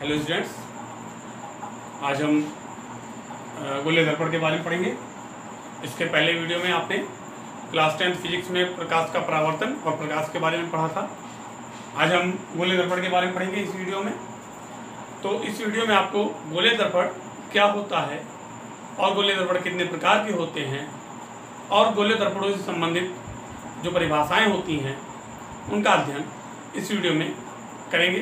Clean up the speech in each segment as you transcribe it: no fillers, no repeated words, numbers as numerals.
Hello students, आज हम गोलीय दर्पण के बारे में पढ़ेंगे। इसके पहले वीडियो में आपने क्लास 10 फिजिक्स में प्रकाश का परावर्तन और प्रकाश के बारे में पढ़ा था। आज हम गोलीय दर्पण के बारे में पढ़ेंगे इस वीडियो में। तो इस वीडियो में आपको गोलीय दर्पण क्या होता है और गोलीय दर्पण कितने प्रकार के होते हैं और गोलीय दर्पणों से संबंधित जो परिभाषाएँ होती हैं उनका अध्ययन इस वीडियो में करेंगे।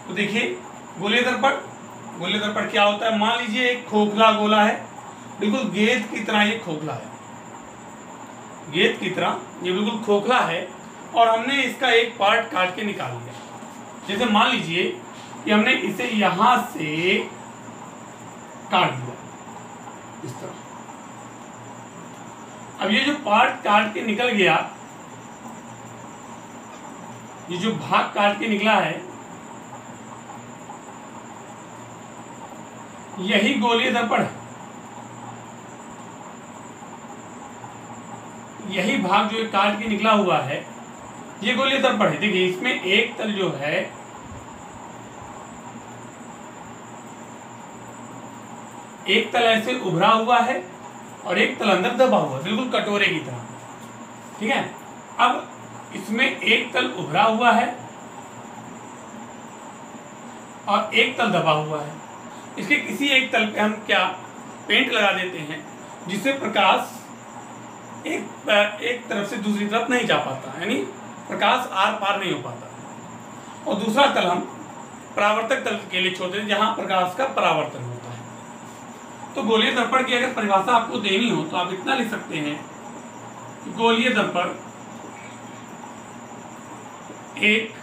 तो देखिए, गोलीय दर्पण क्या होता है। मान लीजिए एक खोखला गोला है, बिल्कुल गेंद की तरह ये खोखला है, गेंद की तरह ये बिल्कुल खोखला है और हमने इसका एक पार्ट काट के निकाल लिया। जैसे मान लीजिए कि हमने इसे यहां से काट दिया इस तरह। अब ये जो पार्ट काट के निकल गया, ये जो भाग काट के निकला है, यही गोलीय दर्पण है। यही भाग जो काट के निकला हुआ है ये गोलीय दर्पण है। देखिए, इसमें एक तल जो है एक तल ऐसे उभरा हुआ है और एक तल अंदर दबा हुआ है, बिल्कुल कटोरे की तरह। ठीक है। अब इसमें एक तल उभरा हुआ है और एक तल दबा हुआ है। इसके किसी एक तल पे हम क्या पेंट लगा देते हैं जिससे प्रकाश एक तरफ से दूसरी तरफ नहीं जा पाता, यानी प्रकाश आर पार नहीं हो पाता। और दूसरा तल हम परावर्तक तल के लिए छोड़ देते हैं जहां प्रकाश का परावर्तन होता है। तो गोलीय दर्पण की अगर परिभाषा आपको देनी हो तो आप इतना लिख सकते हैं कि गोलीय दर्पण एक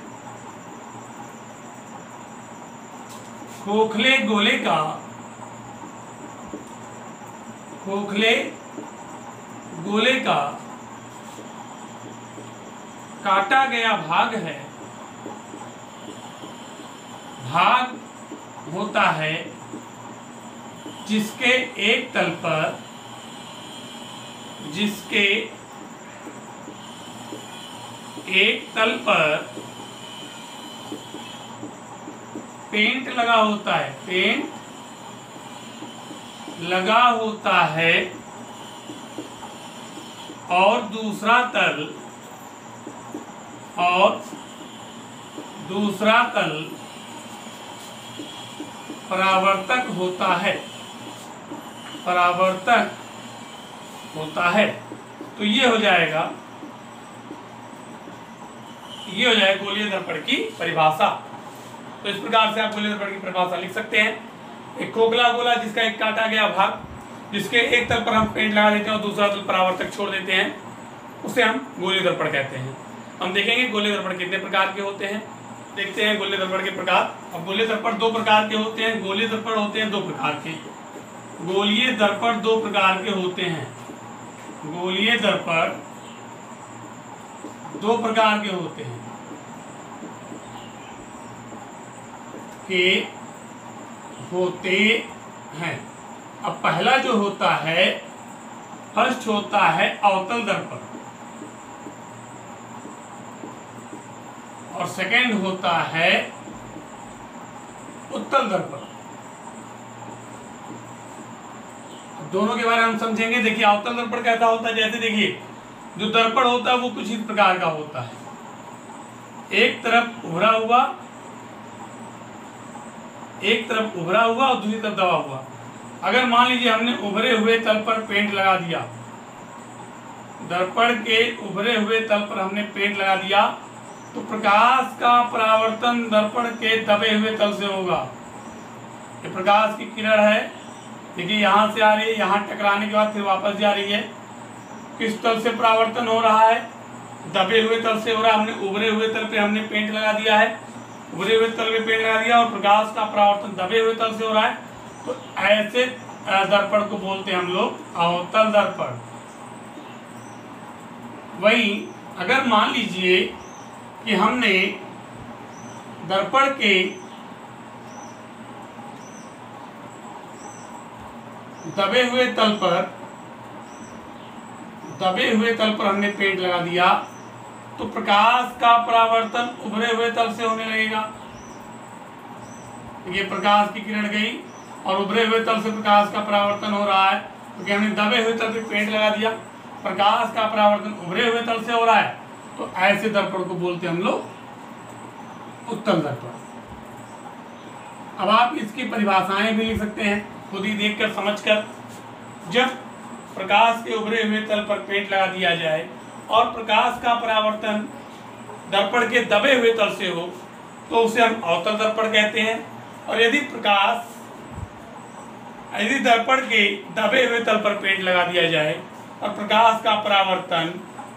खोखले गोले का काटा गया भाग है, भाग होता है जिसके एक तल पर पेंट लगा होता है, और दूसरा तल परावर्तक होता है। तो ये हो जाएगा गोलीय दर्पण की परिभाषा। तो इस प्रकार से आप गोलीय दर्पण की परिभाषा लिख सकते हैं। एक खोखला गोला जिसका एक काटा गया भाग, जिसके एक तल पर हम पेंट लगा देते हैं और दूसरा तल परावर्तक छोड़ देते हैं, उसे हम गोलीय दर्पण कहते हैं। हम देखेंगे गोलीय दर्पण कितने प्रकार के होते हैं। देखते हैं गोलीय दर्पण के प्रकार। अब गोलीय दर्पण दो प्रकार के होते हैं। गोलीय दर्पण होते हैं दो प्रकार के। गोलीय दर्पण दो प्रकार के होते हैं। गोलीय दर्पण दो प्रकार के होते हैं अब पहला जो होता है, फर्स्ट होता है अवतल दर्पण और सेकंड होता है उत्तल दर्पण। दोनों के बारे में हम समझेंगे। देखिए, अवतल दर्पण कैसा होता है। जैसे देखिए, जो दर्पण होता है वो कुछ इस प्रकार का होता है, एक तरफ उभरा हुआ और दूसरी तरफ दबा हुआ। अगर मान लीजिए हमने उभरे हुए तल पर पेंट लगा दिया, दर्पण के उभरे हुए तल पर हमने पेंट लगा दिया, तो प्रकाश का परावर्तन दर्पण के दबे हुए तल से होगा। ये प्रकाश की किरण है, देखिए यहाँ से आ रही है, यहाँ टकराने के बाद फिर वापस जा रही है। किस तल से परावर्तन हो रहा है? दबे हुए तल से हो रहा है। हमने उभरे हुए तल पे हमने पेंट लगा दिया है, उभरे हुए तल पे पेंट लगा दिया और प्रकाश का परावर्तन दबे हुए तल से हो रहा है। तो ऐसे दर्पण को बोलते हैं हम लोग अवतल दर्पण। वहीं अगर मान लीजिए कि हमने दर्पण के दबे हुए तल पर हमने पेंट लगा दिया, तो प्रकाश का परावर्तन उभरे हुए तल से होने लगेगा। ये प्रकाश की किरण गई और उभरे हुए तल से प्रकाश का परावर्तन हो रहा है, तो क्या हमने दबे हुए तल पे पेंट लगा दिया, प्रकाश का परावर्तन उभरे हुए तल से हो रहा है, तो ऐसे दर्पण को बोलते हैं हम लोग उत्तल दर्पण। अब आप इसकी परिभाषाएं भी लिख सकते हैं खुद ही देखकर समझकर। जब प्रकाश के उभरे हुए तल पर पेंट लगा दिया जाए और प्रकाश का परावर्तन दर्पण के दबे हुए तल से हो तो उसे हम अवतल दर्पण कहते हैं। और यदि दर्पण के दबे हुए तल पर पेंट लगा दिया जाए और प्रकाश का परावर्तन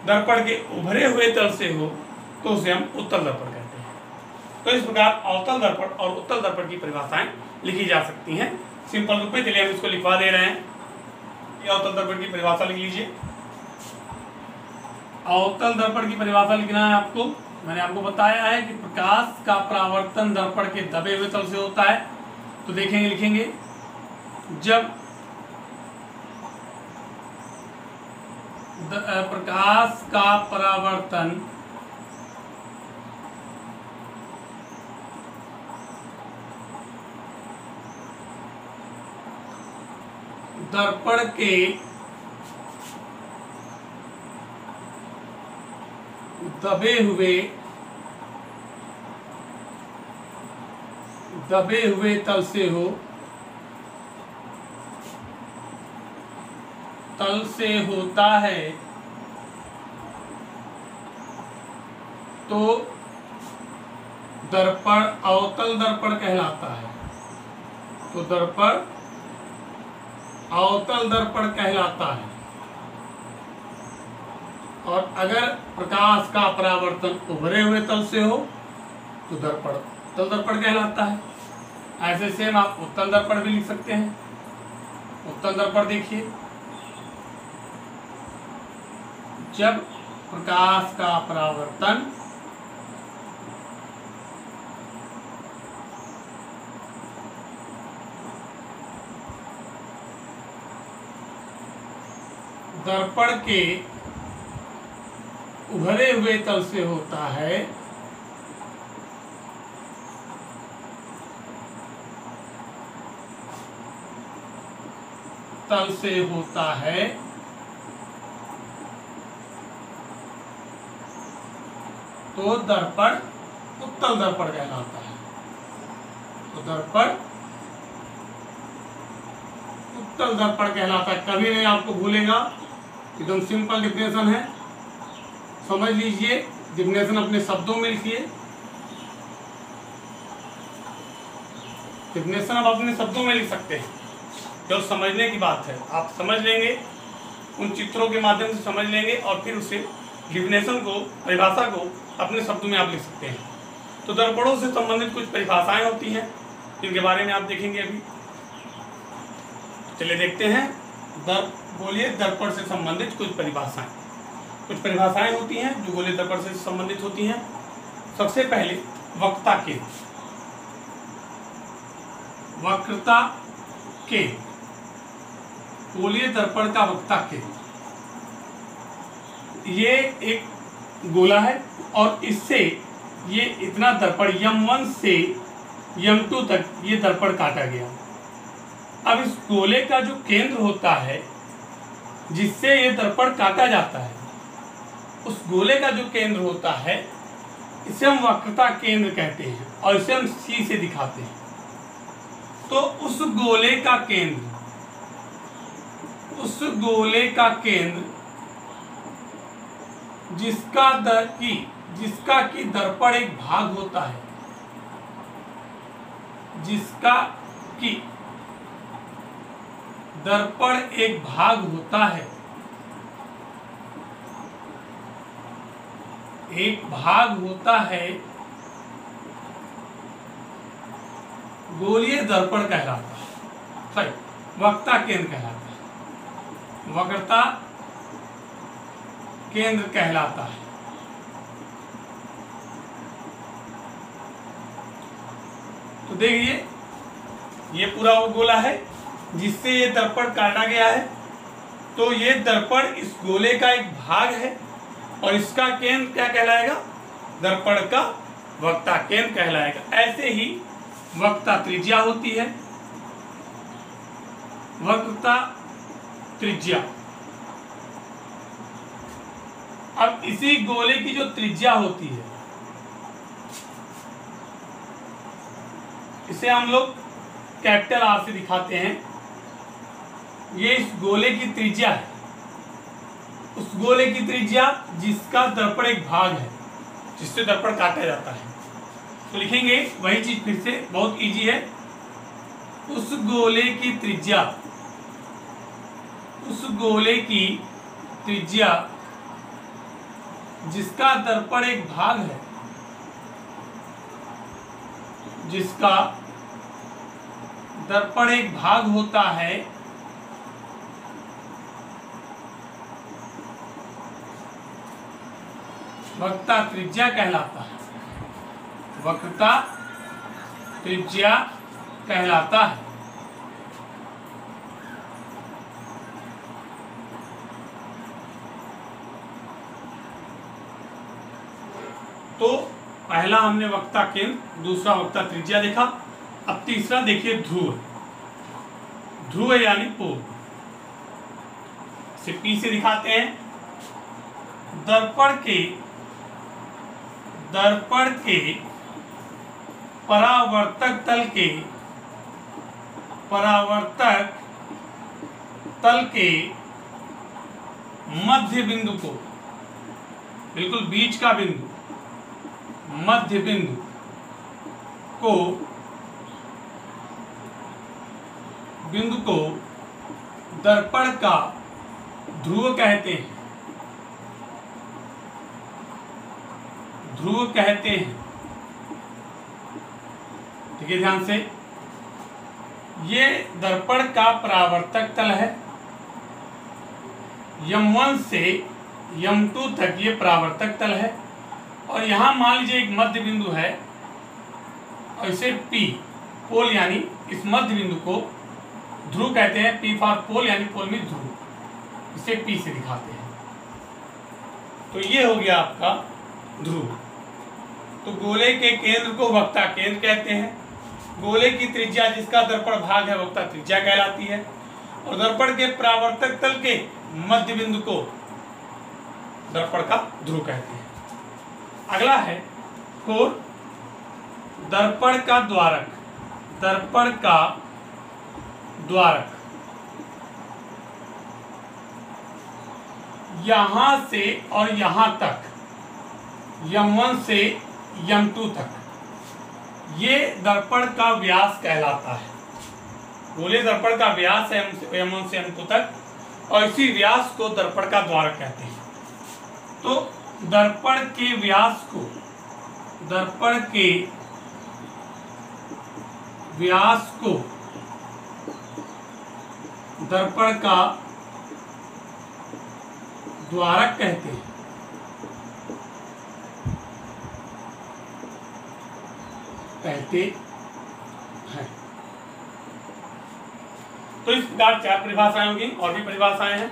दर्पण के उभरे हुए तल से हो तो उसे हम उत्तल दर्पण कहते हैं। तो इस प्रकार अवतल दर्पण और उत्तल दर्पण की परिभाषाएं लिखी जा सकती हैं सिंपल रूप में। चलिए हम इसको लिखवा दे रहे हैं। ये अवतल दर्पण की परिभाषा लिख लीजिए। अवतल दर्पण की परिभाषा लिखना है आपको। मैंने आपको बताया है कि प्रकाश का परावर्तन दर्पण के दबे हुए तल से होता है, तो देखेंगे लिखेंगे जब प्रकाश का परावर्तन दर्पण के दबे हुए तल से होता है तो दर्पण अवतल दर्पण कहलाता है। तो दर्पण अवतल दर्पण कहलाता है। और अगर प्रकाश का परावर्तन उभरे हुए तल से हो तो दर्पण उत्तल दर्पण कहलाता है। ऐसे सेम आप उत्तल दर्पण भी लिख सकते हैं। उत्तल दर्पण देखिए, जब प्रकाश का परावर्तन दर्पण के उभरे हुए तल से होता है तो दर्पण उत्तल दर्पण कहलाता है। तो दर्पण उत्तल दर्पण कहलाता है। कभी नहीं आपको भूलेगा, एकदम सिंपल डिफिनेशन है, समझ लीजिए। डिफिनेशन अपने शब्दों में लिखिए। डिफिनेशन आप अपने शब्दों में लिख सकते हैं, जो समझने की बात है। आप समझ लेंगे, उन चित्रों के माध्यम से समझ लेंगे और फिर उसे डिफिनेशन को, परिभाषा को अपने शब्दों में आप लिख सकते हैं। तो दर्पणों से संबंधित कुछ परिभाषाएं होती हैं जिनके बारे में आप देखेंगे अभी। चलिए देखते हैं। बोलिए दर्पण से संबंधित कुछ परिभाषाएं। कुछ परिभाषाएं होती हैं जो गोलीय दर्पण से संबंधित होती हैं। सबसे पहले वक्रता केंद्र। वक्रता केंद्र, गोलीय दर्पण का वक्रता केंद्र, ये एक गोला है और इससे ये इतना दर्पण M1 से M2 तक ये दर्पण काटा गया। अब इस गोले का जो केंद्र होता है जिससे ये दर्पण काटा जाता है, उस गोले का जो केंद्र होता है इसे हम वक्रता केंद्र कहते हैं और इसे हम C से दिखाते हैं। तो उस गोले का केंद्र जिसका कि दर्पण एक भाग होता है, जिसका कि दर्पण एक भाग होता है, एक भाग होता है, गोलीय दर्पण कहलाता है। सही, वक्रता केंद्र कहलाता है। वक्रता केंद्र कहलाता है। तो देखिए ये पूरा वो गोला है जिससे ये दर्पण काटा गया है। तो ये दर्पण इस गोले का एक भाग है और इसका केंद्र क्या कहलाएगा? दर्पण का वक्रता केंद्र कहलाएगा। ऐसे ही वक्रता त्रिज्या होती है। वक्रता त्रिज्या। अब इसी गोले की जो त्रिज्या होती है इसे हम लोग कैपिटल आर से दिखाते हैं। ये इस गोले की त्रिज्या है, उस गोले की त्रिज्या जिसका दर्पण एक भाग है, जिससे दर्पण काटा जाता है। तो लिखेंगे वही चीज फिर से, बहुत इजी है। उस गोले की त्रिज्या, उस गोले की त्रिज्या जिसका दर्पण एक भाग है, जिसका दर्पण एक भाग होता है, वक्रता त्रिज्या कहलाता है। वक्रता त्रिज्या कहलाता है। तो पहला हमने वक्रता केंद्र, दूसरा वक्रता त्रिज्या देखा। अब तीसरा देखिए ध्रुव। ध्रुव यानी पोल। इसे पी से दिखाते हैं। दर्पण के परावर्तक तल के मध्य बिंदु को, बिल्कुल बीच का बिंदु, मध्य बिंदु को दर्पण का ध्रुव कहते हैं। ध्रुव कहते हैं। ठीक है, ध्यान से। ये दर्पण का परावर्तक तल है। M1 से M2 तक ये परावर्तक तल है। और यहां मान लीजिए एक मध्य बिंदु है और इसे P पोल यानी इस मध्य बिंदु को ध्रुव कहते हैं। P फॉर पोल यानी पोल में ध्रुव, इसे P से दिखाते हैं। तो ये हो गया आपका ध्रुव। तो गोले के केंद्र को वक्रता केंद्र कहते हैं। गोले की त्रिज्या जिसका दर्पण भाग है वक्रता त्रिज्या कहलाती है। और दर्पण के परावर्तक तल के मध्य बिंदु को दर्पण का ध्रुव कहते हैं। अगला है 4, दर्पण का द्वारक। दर्पण का द्वारक यहां से और यहां तक, M1 से M2 तक, ये दर्पण का व्यास कहलाता है। गोले दर्पण का व्यास है M1 से M2 तक, और इसी व्यास को दर्पण का द्वारक कहते हैं। तो दर्पण के व्यास को, दर्पण के व्यास को दर्पण का द्वारक कहते हैं। तो इस प्रकार 4 परिभाषाएं होंगी, और भी परिभाषाएं हैं।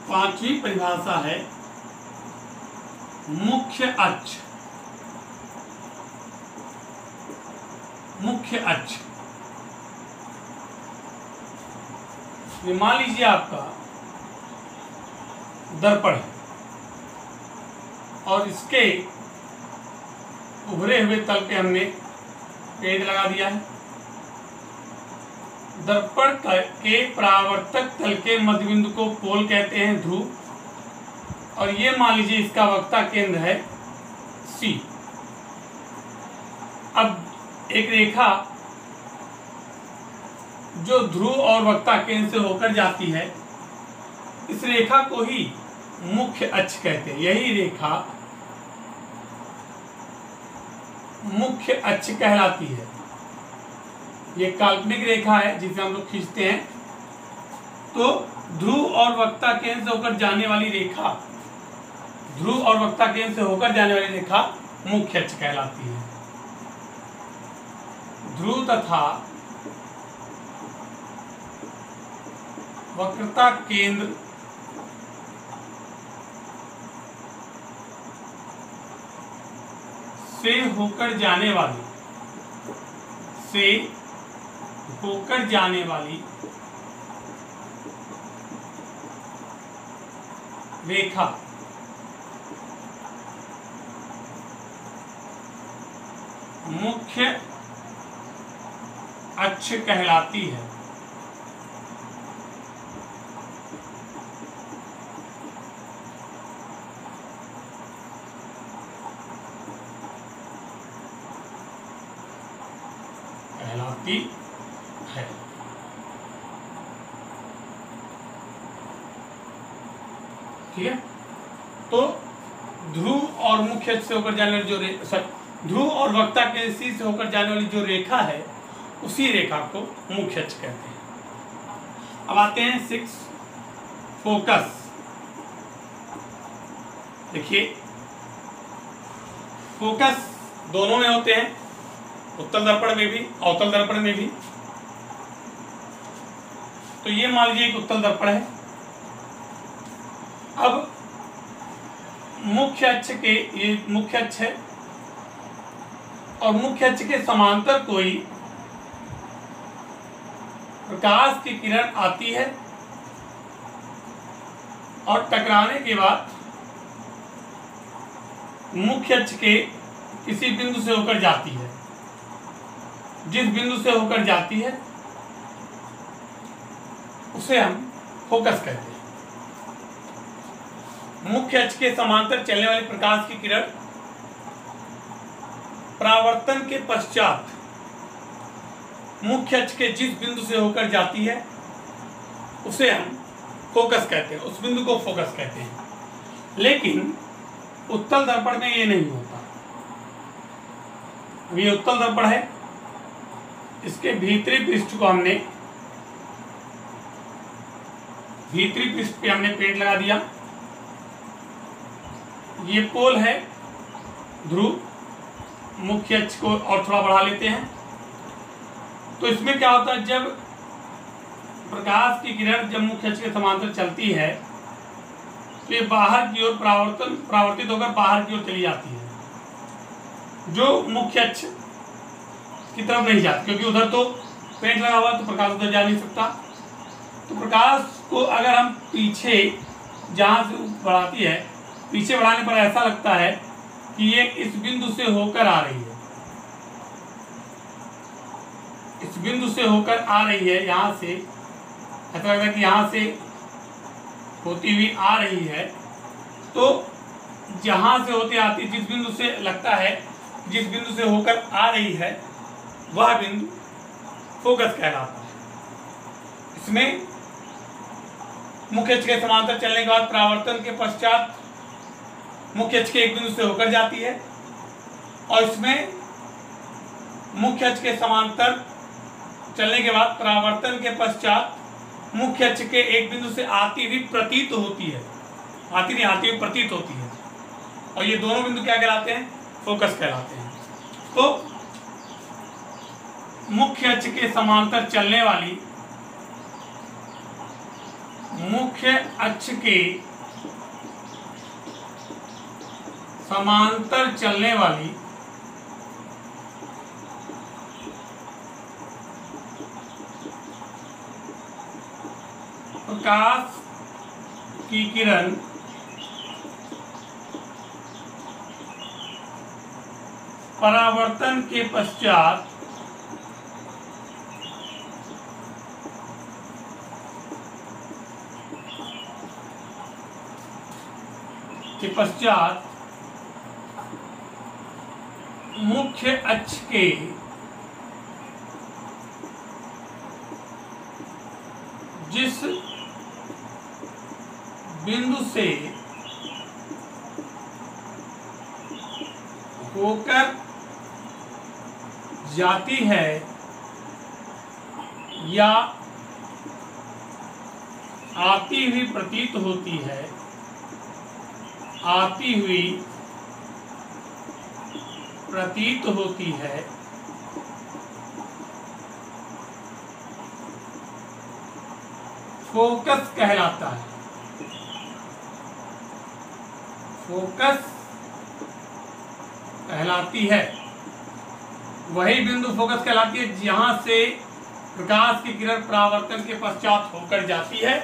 5वीं परिभाषा है मुख्य अक्ष। मुख्य अक्ष, ये मान लीजिए आपका दर्पण है और इसके उभरे हुए तल पे हमने पेड़ लगा दिया है। दर्पण के परावर्तक तल के मध्य बिंदु को पोल कहते हैं, ध्रुव। और ये मान लीजिए इसका वक्रता केंद्र है C। अब एक रेखा जो ध्रुव और वक्रता केंद्र से होकर जाती है, इस रेखा को ही मुख्य अक्ष कहते हैं। यही रेखा मुख्य अक्ष कहलाती है। ये काल्पनिक रेखा है जिसे हम लोग खींचते हैं। तो ध्रुव और वक्रता केंद्र से होकर जाने वाली रेखा, ध्रुव और वक्रता केंद्र से होकर जाने वाली रेखा मुख्य अक्ष कहलाती है। ध्रुव तथा वक्रता केंद्र से होकर जाने वाली से होकर जाने वाली रेखा मुख्य अक्ष कहलाती है। ठीक है, तो ध्रुव और मुख्य अक्ष से होकर जाने वाली जो ध्रुव और वक्ता के शीर्ष से होकर जाने वाली जो रेखा है उसी रेखा को मुख्य अक्ष कहते हैं। अब आते हैं 6 फोकस। देखिए, फोकस दोनों में होते हैं, उत्तल दर्पण में भी अवतल दर्पण में भी। तो ये मान लीजिए एक उत्तल दर्पण है। अब मुख्य अक्ष के, ये मुख्य अक्ष है और मुख्य अक्ष के समांतर कोई प्रकाश की किरण आती है और टकराने के बाद मुख्य अक्ष के किसी बिंदु से होकर जाती है। जिस बिंदु से होकर जाती है उसे हम फोकस कहते हैं। मुख्य अक्ष के समांतर चलने वाली प्रकाश की किरण परावर्तन के पश्चात मुख्य अक्ष के जिस बिंदु से होकर जाती है उसे हम फोकस कहते हैं, उस बिंदु को फोकस कहते हैं। लेकिन उत्तल दर्पण में ये नहीं होता। ये उत्तल दर्पण है, इसके भीतरी पृष्ठ को हमने भीतरी पृष्ठ पे हमने पेंट लगा दिया। ये पोल है ध्रुव, मुख्य अक्ष को और थोड़ा बढ़ा लेते हैं। तो इसमें क्या होता है, जब प्रकाश की किरण जब मुख्य अक्ष के समांतर चलती है तो ये बाहर की ओर परावर्तित होकर बाहर की ओर चली जाती है, जो मुख्य अक्ष की तरफ नहीं जाती, क्योंकि उधर तो पेंट लगा हुआ तो प्रकाश उधर जा नहीं सकता। तो प्रकाश को अगर हम पीछे जहाँ से बढ़ाती है, पीछे बढ़ाने पर ऐसा लगता है कि ये इस बिंदु से होकर आ रही है, इस बिंदु से होकर आ रही है। यहाँ से ऐसा लगता है कि यहाँ से होती हुई आ रही है। तो जहाँ से होती आती, जिस बिंदु से लगता है, जिस बिंदु से होकर आ रही है, वह बिंदु फोकस कहलाता है। इसमें मुख्य अक्ष के समांतर चलने के बाद परावर्तन के पश्चात मुख्य अक्ष के एक बिंदु से होकर जाती है और इसमें मुख्य अक्ष के समांतर चलने के बाद परावर्तन के पश्चात मुख्य अक्ष के एक बिंदु से आती हुई प्रतीत होती है, आती हुई प्रतीत होती है। और ये दोनों बिंदु क्या कहलाते हैं, फोकस कहलाते हैं। तो मुख्य अक्ष के समांतर चलने वाली, मुख्य अक्ष के समांतर चलने वाली प्रकाश की किरण परावर्तन के पश्चात मुख्य अक्ष के जिस बिंदु से होकर जाती है या आती हुई प्रतीत होती है, आती हुई प्रतीत होती है, फोकस कहलाता है। फोकस कहलाती है। वही बिंदु फोकस कहलाती है जहां से प्रकाश की किरण परावर्तन के पश्चात होकर जाती है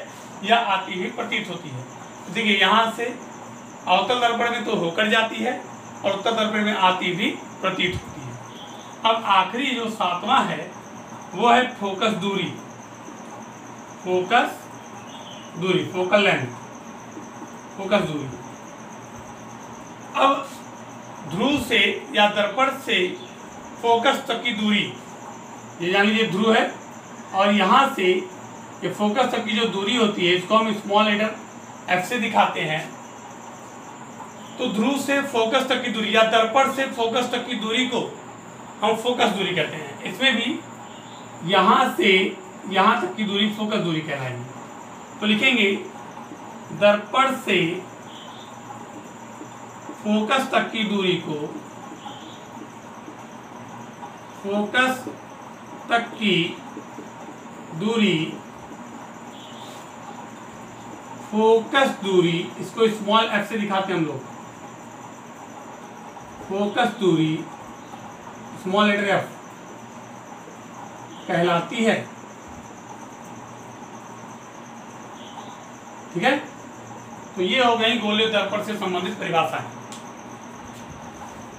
या आती हुई प्रतीत होती है। देखिए यहाँ से अवतल दर्पण में तो होकर जाती है और उत्तल दर्पण में आती भी प्रतीत होती है। अब आखिरी जो 7वां है वो है फोकस दूरी, फोकस दूरी, फोकल लेंथ, फोकस दूरी। अब ध्रुव से या दर्पण से फोकस तक की दूरी, ये जान लीजिए ध्रुव है और यहाँ से ये फोकस तक की जो दूरी होती है इसको हम स्मॉल लेटर एफ से दिखाते हैं। तो ध्रुव से फोकस तक की दूरी या दर्पण से फोकस तक की दूरी को हम फोकस दूरी कहते हैं। इसमें भी यहाँ से यहाँ तक की दूरी फोकस दूरी कहलाएगी। तो लिखेंगे दर्पण से फोकस तक की दूरी को फोकस तक की दूरी, फोकस दूरी, इसको स्मॉल एफ से दिखाते हैं हम लोग, फोकस दूरी स्मॉल लेटर एफ कहलाती है। ठीक है, तो ये हो गई गोलीय दर्पण से संबंधित परिभाषाएं।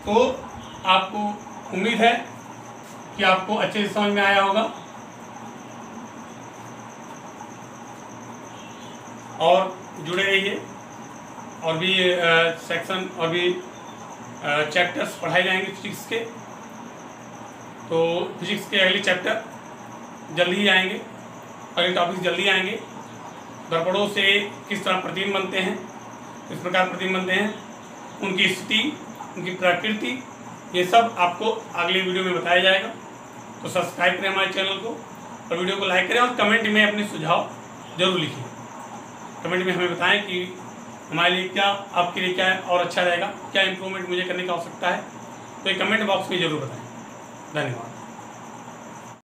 तो आपको उम्मीद है कि आपको अच्छे से समझ में आया होगा और जुड़े रहिए। और भी सेक्शन और भी चैप्टर्स पढ़ाए जाएंगे फिजिक्स के। तो फिजिक्स के अगले चैप्टर जल्दी ही आएंगे, अगले टॉपिक जल्दी आएंगे। दर्पणों से किस तरह प्रतिबिंब बनते हैं, किस प्रकार प्रतिबिंब बनते हैं, उनकी स्थिति, उनकी प्रकृति, ये सब आपको अगले वीडियो में बताया जाएगा। तो सब्सक्राइब करें हमारे चैनल को और वीडियो को लाइक करें और कमेंट में अपने सुझाव जरूर लिखिए। कमेंट में हमें बताएं कि हमारे लिए क्या, आपके लिए क्या और अच्छा रहेगा, क्या इंप्रूवमेंट मुझे करने की आवश्यकता है। तो ये कमेंट बॉक्स में जरूर बताएं। धन्यवाद।